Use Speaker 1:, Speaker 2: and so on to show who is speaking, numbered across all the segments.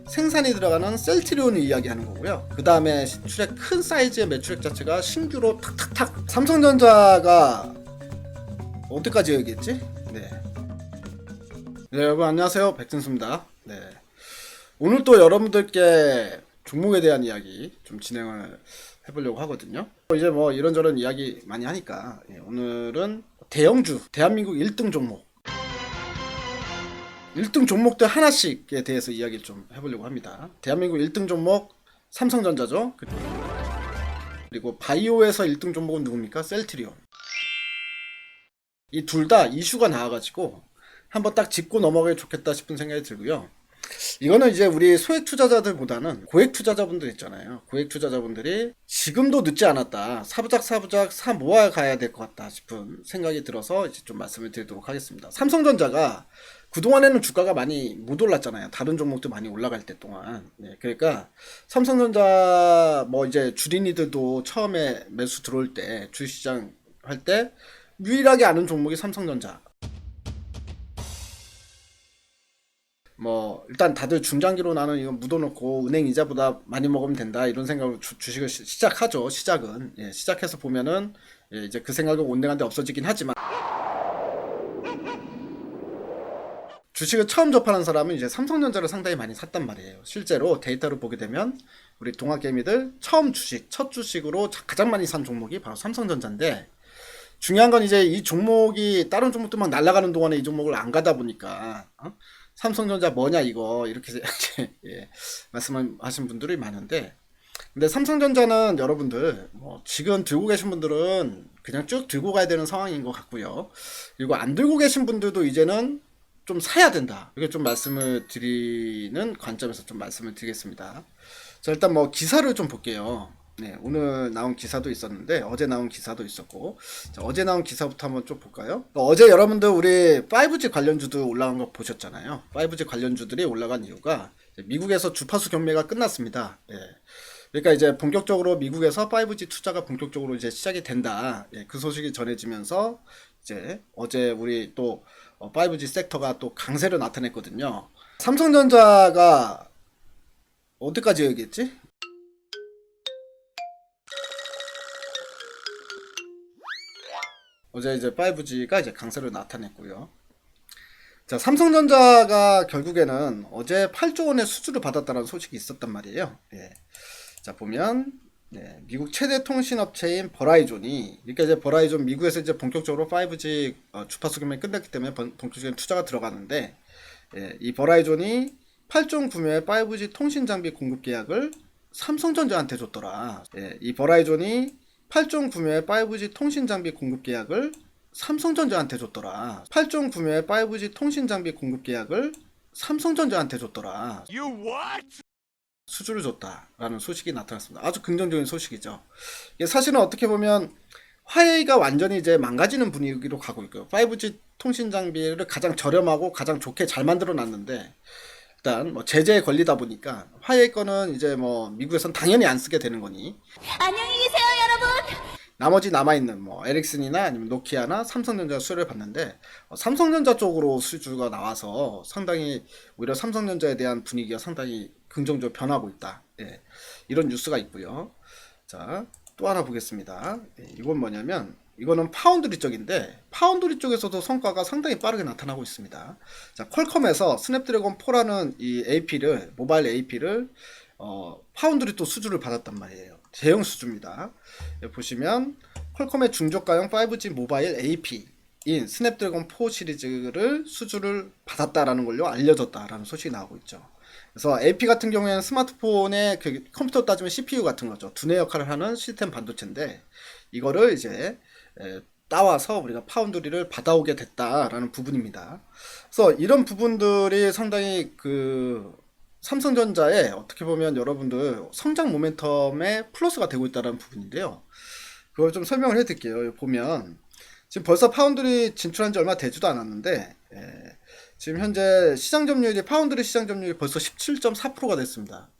Speaker 1: 생산이 들어가는 셀트리온을 이야기하는 거고요. 그 다음에 매출의 큰 사이즈의 매출액 자체가 신규로 탁탁탁. 삼성전자가 어디까지 얘기했지? 네. 네, 여러분 안녕하세요, 백진수입니다. 네. 오늘 또 여러분들께 종목에 대한 이야기 좀 진행을 해보려고 하거든요. 이제 뭐 이런저런 이야기 많이 하니까 오늘은 대형주, 대한민국 1등 종목 1등 종목들 하나씩에 대해서 이야기를 좀 해보려고 합니다. 대한민국 1등 종목 삼성전자죠. 그리고 바이오에서 1등 종목은 누굽니까? 셀트리온. 이 둘 다 이슈가 나와가지고 한번 딱 짚고 넘어가기 좋겠다 싶은 생각이 들고요. 이거는 이제 우리 소액 투자자들보다는 고액 투자자분들 있잖아요. 고액 투자자분들이 지금도 늦지 않았다, 사부작 사 모아 가야 될 것 같다 싶은 생각이 들어서 이제 좀 말씀을 드리도록 하겠습니다. 삼성전자가 그동안에는 주가가 많이 못 올랐잖아요. 다른 종목도 많이 올라갈 때 동안. 네, 그러니까 삼성전자 뭐 이제 주린이들도 처음에 매수 들어올 때 주식시장 할 때 유일하게 아는 종목이 삼성전자. 뭐 일단 다들 중장기로 나는 이거 묻어놓고 은행 이자보다 많이 먹으면 된다 이런 생각으로 주식을 시작하죠. 시작은 시작해서 보면은 이제 그 생각은 온데간데 없어지긴 하지만, 주식을 처음 접하는 사람은 이제 삼성전자를 상당히 많이 샀단 말이에요. 실제로 데이터를 보게 되면 우리 동학개미들 처음 주식, 첫 주식으로 가장 많이 산 종목이 바로 삼성전자인데, 중요한 건 이제 이 종목이 다른 종목도 막 날아가는 동안에 이 종목을 안 가다 보니까 삼성전자 뭐냐 이거 이렇게 말씀하신 분들이 많은데, 근데 삼성전자는 여러분들 뭐 지금 들고 계신 분들은 그냥 쭉 들고 가야 되는 상황인 것 같고요. 그리고 안 들고 계신 분들도 이제는 좀 사야 된다, 이렇게 좀 말씀을 드리는 관점에서 좀 말씀을 드리겠습니다. 자, 일단 뭐 기사를 좀 볼게요. 네, 오늘 나온 기사도 있었는데 어제 나온 기사도 있었고, 자, 어제 나온 기사부터 한번 좀 볼까요? 어제 여러분들 우리 5G 관련주들 올라간 거 보셨잖아요. 5G 관련주들이 올라간 이유가 미국에서 주파수 경매가 끝났습니다. 그러니까 이제 본격적으로 미국에서 5G 투자가 본격적으로 이제 시작이 된다. 그 소식이 전해지면서 이제 어제 우리 또 5G 섹터가 또 강세를 나타냈거든요. 삼성전자가 어디까지 얘기했지? 어제 이제 5G가 이제 강세를 나타냈고요. 자, 삼성전자가 결국에는 어제 8조 원의 수주를 받았다는 소식이 있었단 말이에요. 자, 보면 미국 최대 통신업체인 버라이존이, 그러니까 이제 버라이존 미국에서 이제 본격적으로 5G 주파수 경매 끝났기 때문에 본격적인 투자가 들어가는데, 이 버라이존이 8조 원 구매의 5G 통신 장비 공급 계약을 삼성전자한테 줬더라. 이 버라이존이 8조 원 구매의 5G 통신 장비 공급 계약을 삼성전자한테 줬더라. 8조 원 구매의 5G 통신 장비 공급 계약을 삼성전자한테 줬더라. You what? 수주를 줬다라는 소식이 나타났습니다. 아주 긍정적인 소식이죠. 이게 사실은 어떻게 보면 화웨이가 완전히 이제 망가지는 분위기로 가고 있고요. 5G 통신 장비를 가장 저렴하고 가장 좋게 잘 만들어 놨는데, 일단 뭐 제재에 걸리다 보니까 화웨이 거는 이제 뭐 미국에선 당연히 안 쓰게 되는 거니,
Speaker 2: 안녕히 계세요, 여러분.
Speaker 1: 나머지 남아있는 뭐 에릭슨이나 아니면 노키아나 삼성전자 수주를 받는데, 삼성전자 쪽으로 수주가 나와서 상당히 오히려 삼성전자에 대한 분위기가 상당히 긍정적으로 변하고 있다. 이런 뉴스가 있고요. 자, 또 하나 보겠습니다. 이건 뭐냐면 이거는 파운드리 쪽인데, 파운드리 쪽에서도 성과가 상당히 빠르게 나타나고 있습니다. 자, 퀄컴에서 스냅드래곤 4라는 이 AP를, 모바일 AP를 파운드리 또 수주를 받았단 말이에요. 대형 수주입니다. 보시면 퀄컴의 중저가형 5G 모바일 AP인 스냅드래곤 4 시리즈를 수주를 받았다라는 걸로 알려졌다라는 소식이 나오고 있죠. 그래서 AP 같은 경우에는 스마트폰의 그 컴퓨터 따지면 CPU 같은 거죠. 두뇌 역할을 하는 시스템 반도체인데, 이거를 이제 따와서 우리가 파운드리를 받아오게 됐다라는 부분입니다. 그래서 이런 부분들이 상당히 그 삼성전자에 어떻게 보면 여러분들 성장 모멘텀의 플러스가 되고 있다는 부분인데요. 그걸 좀 설명을 해드릴게요. 보면 지금 벌써 파운드리 진출한 지 얼마 되지도 않았는데, 지금 현재 시장 점유율이, 파운드리 시장 점유율이 벌써 17.4%가 됐습니다.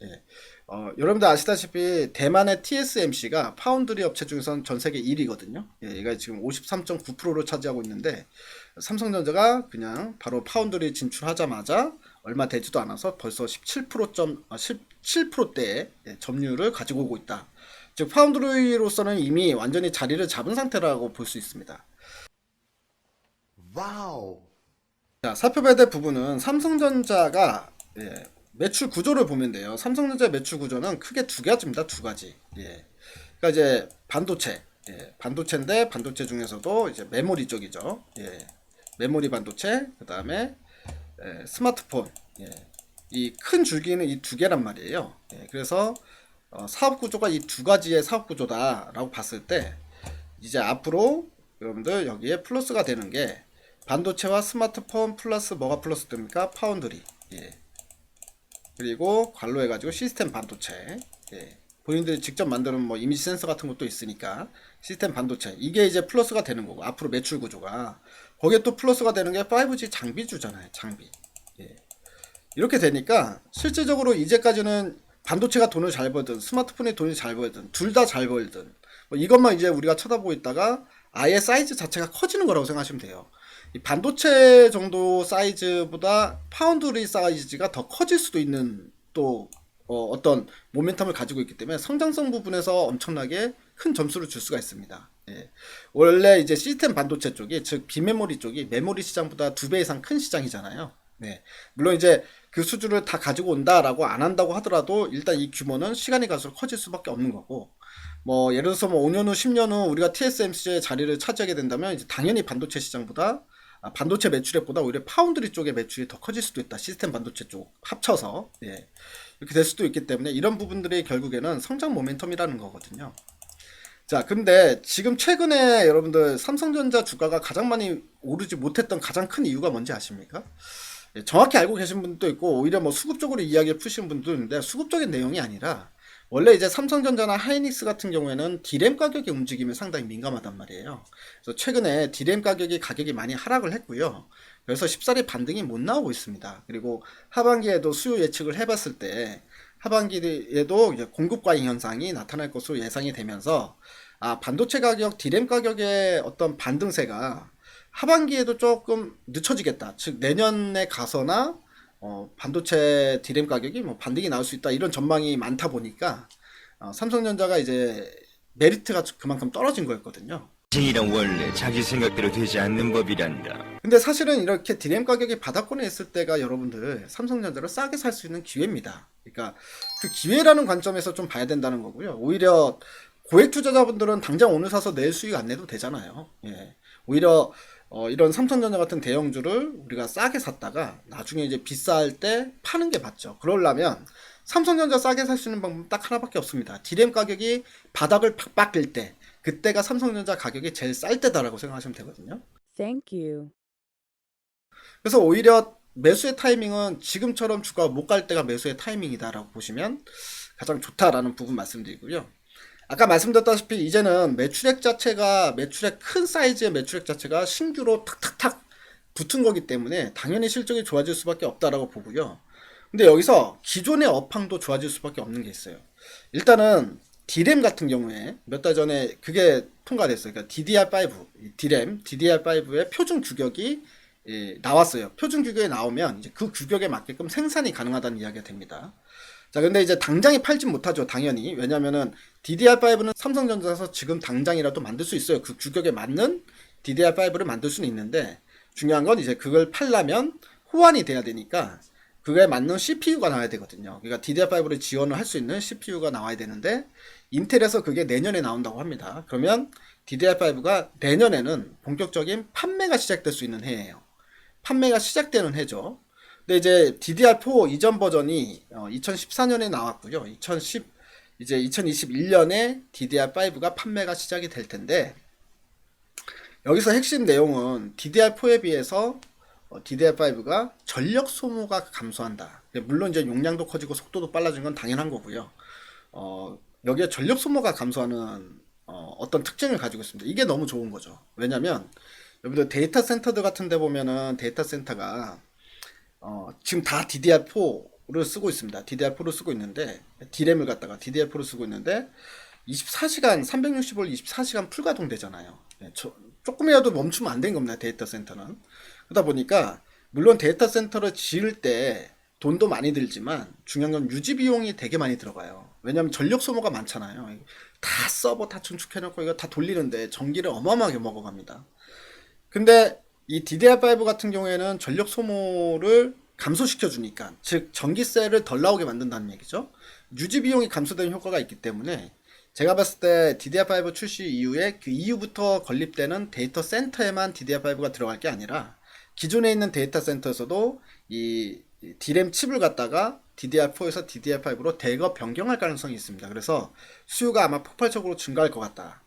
Speaker 1: 여러분들 아시다시피 대만의 TSMC가 파운드리 업체 중에서는 전 세계 1위거든요. 얘가 지금 53.9%를 차지하고 있는데, 삼성전자가 그냥 바로 파운드리 진출하자마자 얼마 되지도 않아서 벌써 17%대의 점유율을 가지고 오고 있다. 즉 파운드리로서는 이미 완전히 자리를 잡은 상태라고 볼 수 있습니다.
Speaker 3: 와우.
Speaker 1: 자, 살펴봐야 될 부분은 삼성전자가 매출 구조를 보면 돼요. 삼성전자 매출 구조는 크게 두 가지입니다. 두 가지. 그러니까 이제 반도체, 반도체인데 반도체 중에서도 이제 메모리 쪽이죠. 메모리 반도체, 그 다음에 스마트폰. 이 큰 줄기는 이 두 개란 말이에요. 그래서 사업 구조가 이 두 가지의 사업 구조다라고 봤을 때 이제 앞으로 여러분들 여기에 플러스가 되는 게 반도체와 스마트폰 플러스 뭐가 플러스 됩니까? 파운드리. 그리고 관로해가지고 시스템 반도체. 본인들이 직접 만드는 뭐 이미지 센서 같은 것도 있으니까 시스템 반도체. 이게 이제 플러스가 되는 거고 앞으로 매출 구조가 거기에 또 플러스가 되는 게 5G 장비주잖아요. 장비. 이렇게 되니까 실질적으로 이제까지는 반도체가 돈을 잘 벌든 스마트폰이 돈이 잘 벌든 둘 다 잘 벌든 뭐 이것만 이제 우리가 쳐다보고 있다가 아예 사이즈 자체가 커지는 거라고 생각하시면 돼요. 이 반도체 정도 사이즈보다 파운드리 사이즈가 더 커질 수도 있는 또 어떤 모멘텀을 가지고 있기 때문에 성장성 부분에서 엄청나게 큰 점수를 줄 수가 있습니다. 원래 이제 시스템 반도체 쪽이 즉 비메모리 쪽이 메모리 시장보다 2배 이상 큰 시장이잖아요. 물론 이제 그 수주를 다 가지고 온다라고 안 한다고 하더라도 일단 이 규모는 시간이 갈수록 커질 수밖에 없는 거고 뭐 예를 들어서 뭐 5년 후 10년 후 우리가 TSMC의 자리를 차지하게 된다면 이제 당연히 반도체 시장보다 반도체 매출액보다 오히려 파운드리 쪽의 매출이 더 커질 수도 있다. 시스템 반도체 쪽 합쳐서 이렇게 될 수도 있기 때문에 이런 부분들이 결국에는 성장 모멘텀이라는 거거든요. 자, 근데 지금 최근에 여러분들 삼성전자 주가가 가장 많이 오르지 못했던 가장 큰 이유가 뭔지 아십니까? 정확히 알고 계신 분도 있고 오히려 뭐 수급적으로 이야기를 푸시는 분도 있는데 수급적인 내용이 아니라 원래 이제 삼성전자나 하이닉스 같은 경우에는 D램 가격의 움직임이 상당히 민감하단 말이에요. 그래서 최근에 D램 가격이 많이 하락을 했고요. 그래서 쉽사리 반등이 못 나오고 있습니다. 그리고 하반기에도 수요 예측을 해봤을 때 하반기에도 이제 공급 과잉 현상이 나타날 것으로 예상이 되면서 반도체 가격, D램 가격의 어떤 반등세가 하반기에도 조금 늦춰지겠다. 즉 내년에 가서나 반도체 D램 가격이 뭐 반등이 나올 수 있다 이런 전망이 많다 보니까 삼성전자가 이제 메리트가 그만큼 떨어진 거였거든요.
Speaker 4: 인생이란 원래 자기 생각대로 되지 않는 법이란다.
Speaker 1: 근데 사실은 이렇게 D램 가격이 바닥권에 있을 때가 여러분들 삼성전자를 싸게 살 수 있는 기회입니다. 그러니까 그 기회라는 관점에서 좀 봐야 된다는 거고요. 오히려 고액 투자자분들은 당장 오늘 사서 내일 수익 안 내도 되잖아요. 오히려 이런 삼성전자 같은 대형주를 우리가 싸게 샀다가 나중에 이제 비쌀 때 파는 게 맞죠. 그러려면 삼성전자 싸게 살 수 있는 방법은 딱 하나밖에 없습니다. D램 가격이 바닥을 팍 낄 때, 그때가 삼성전자 가격이 제일 쌀 때다라고 생각하시면 되거든요.
Speaker 5: Thank you.
Speaker 1: 그래서 오히려 매수의 타이밍은 지금처럼 주가가 못 갈 때가 매수의 타이밍이다라고 보시면 가장 좋다라는 부분 말씀드리고요. 아까 말씀드렸다시피 이제는 매출액 큰 사이즈의 매출액 자체가 신규로 탁탁탁 붙은 거기 때문에 당연히 실적이 좋아질 수밖에 없다라고 보고요. 근데 여기서 기존의 업황도 좋아질 수밖에 없는 게 있어요. 일단은 D램 같은 경우에 몇 달 전에 그게 통과됐어요. 그러니까 DDR5, D램, DDR5의 표준 규격이 나왔어요. 표준 규격이 나오면 이제 그 규격에 맞게끔 생산이 가능하다는 이야기가 됩니다. 자, 근데 이제 당장에 팔진 못하죠, 당연히. 왜냐면은 DDR5는 삼성전자에서 지금 당장이라도 만들 수 있어요. 그 규격에 맞는 DDR5를 만들 수는 있는데 중요한 건 이제 그걸 팔려면 호환이 돼야 되니까 그거에 맞는 CPU가 나와야 되거든요. 그러니까 DDR5를 지원을 할 수 있는 CPU가 나와야 되는데 인텔에서 그게 내년에 나온다고 합니다. 그러면 DDR5가 내년에는 본격적인 판매가 시작될 수 있는 해예요. 판매가 시작되는 해죠. 근데 이제 DDR4 이전 버전이 2014년에 나왔고요. 이제 2021년에 DDR5가 판매가 시작이 될 텐데 여기서 핵심 내용은 DDR4에 비해서 DDR5가 전력 소모가 감소한다. 물론 이제 용량도 커지고 속도도 빨라진 건 당연한 거고요. 여기에 전력 소모가 감소하는 어떤 특징을 가지고 있습니다. 이게 너무 좋은 거죠. 왜냐면 여러분들 데이터 센터들 같은 데 보면은 데이터 센터가 지금 다 DDR4를 쓰고 있습니다. DDR4를 쓰고 있는데 D램을 갖다가 DDR4를 쓰고 있는데 24시간 365일 24시간 풀가동 되잖아요. 조금이라도 멈추면 안 된 겁니다. 데이터 센터는. 그러다 보니까 물론 데이터 센터를 지을 때 돈도 많이 들지만 중요한 건 유지 비용이 되게 많이 들어가요. 왜냐하면 전력 소모가 많잖아요. 다 서버 다 증축해놓고 이거 다 돌리는데 전기를 어마어마하게 먹어갑니다. 근데 이 DDR5 같은 경우에는 전력 소모를 감소시켜 주니까, 즉 전기세를 덜 나오게 만든다는 얘기죠. 유지 비용이 감소되는 효과가 있기 때문에 제가 봤을 때 DDR5 출시 이후에 그 이후부터 건립되는 데이터 센터에만 DDR5가 들어갈 게 아니라 기존에 있는 데이터 센터에서도 이 D램 칩을 갖다가 DDR4에서 DDR5로 대거 변경할 가능성이 있습니다. 그래서 수요가 아마 폭발적으로 증가할 것 같다.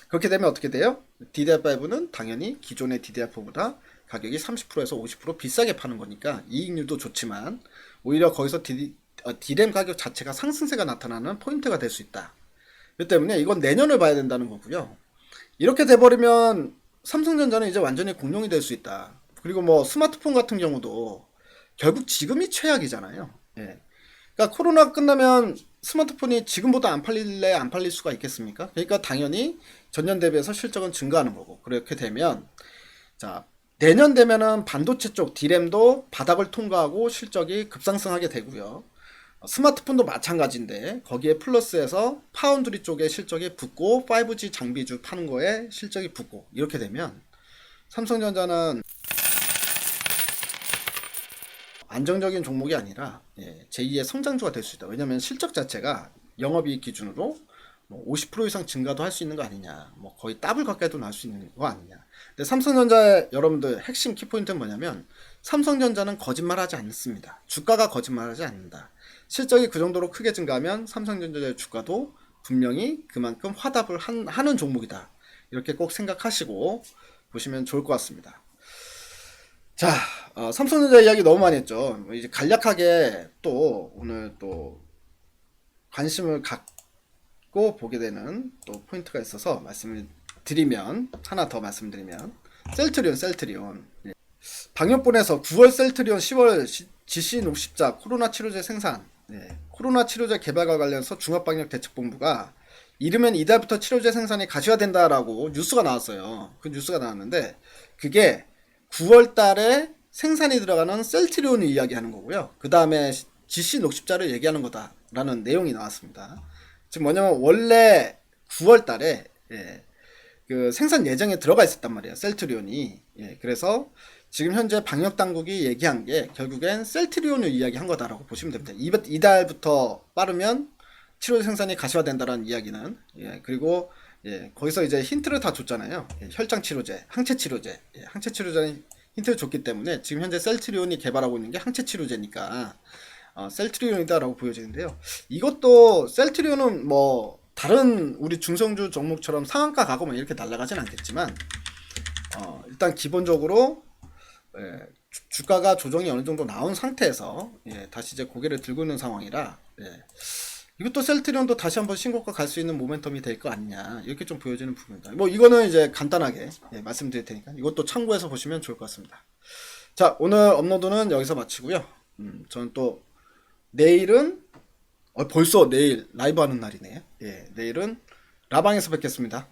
Speaker 1: 그렇게 되면 어떻게 돼요? DDR5는 당연히 기존의 DDR4보다 가격이 30%에서 50% 비싸게 파는 거니까 이익률도 좋지만 오히려 거기서 D램 가격 자체가 상승세가 나타나는 포인트가 될 수 있다. 그렇기 때문에 이건 내년을 봐야 된다는 거고요. 이렇게 돼버리면 삼성전자는 이제 완전히 공룡이 될 수 있다. 그리고 뭐 스마트폰 같은 경우도 결국 지금이 최악이잖아요. 예. 그러니까 코로나 끝나면 스마트폰이 지금보다 안 팔릴래 안 팔릴 수가 있겠습니까? 그러니까 당연히 전년 대비해서 실적은 증가하는 거고, 그렇게 되면 자 내년 되면은 반도체 쪽 D램도 바닥을 통과하고 실적이 급상승하게 되고요. 스마트폰도 마찬가지인데 거기에 플러스해서 파운드리 쪽에 실적이 붙고 5G 장비주 파는 거에 실적이 붙고, 이렇게 되면 삼성전자는 안정적인 종목이 아니라 제2의 성장주가 될 수 있다. 왜냐하면 실적 자체가 영업이익 기준으로 뭐 50% 이상 증가도 할 수 있는 거 아니냐, 뭐 거의 더블 가까이도 나올 수 있는 거 아니냐. 근데 삼성전자의 여러분들 핵심 키포인트는 뭐냐면 삼성전자는 거짓말하지 않습니다. 주가가 거짓말하지 않는다. 실적이 그 정도로 크게 증가하면 삼성전자의 주가도 분명히 그만큼 화답을 하는 종목이다. 이렇게 꼭 생각하시고 보시면 좋을 것 같습니다. 자, 삼성전자 이야기 너무 많이 했죠. 이제 간략하게 또 오늘 또 관심을 갖고 보게 되는 또 포인트가 있어서 말씀을 드리면, 하나 더 말씀드리면 셀트리온. 방역본에서 9월 셀트리온, 10월 GC 녹십자 코로나 치료제 생산, 코로나 치료제 개발과 관련해서 중앙방역대책본부가 이르면 이달부터 치료제 생산이 가시화된다라고 뉴스가 나왔어요. 그 뉴스가 나왔는데 그게 9월 달에 생산이 들어가는 셀트리온을 이야기하는 거고요. 그 다음에 GC 녹십자를 얘기하는 거다라는 내용이 나왔습니다. 지금 뭐냐면 원래 9월 달에 그 생산 예정에 들어가 있었단 말이에요. 셀트리온이. 그래서 지금 현재 방역 당국이 얘기한 게 결국엔 셀트리온을 이야기한 거다라고 보시면 됩니다. 이달부터 빠르면 치료 생산이 가시화된다라는 이야기는, 그리고 거기서 이제 힌트를 다 줬잖아요. 혈장 치료제, 항체 치료제, 항체 치료제는 힌트를 줬기 때문에 지금 현재 셀트리온이 개발하고 있는 게 항체 치료제니까 셀트리온이다라고 보여지는데요. 이것도 셀트리온은 뭐 다른 우리 중성주 종목처럼 상한가 가고 막 이렇게 날아가진 않겠지만 일단 기본적으로 주가가 조정이 어느 정도 나온 상태에서 다시 이제 고개를 들고 있는 상황이라 이것도 셀트리온도 다시 한번 신고가 갈 수 있는 모멘텀이 될 거 아니냐, 이렇게 좀 보여지는 부분입니다. 뭐 이거는 이제 간단하게 말씀드릴 테니까 이것도 참고해서 보시면 좋을 것 같습니다. 자, 오늘 업로드는 여기서 마치고요. 저는 또 내일은 벌써 내일 라이브 하는 날이네. 내일은 라방에서 뵙겠습니다.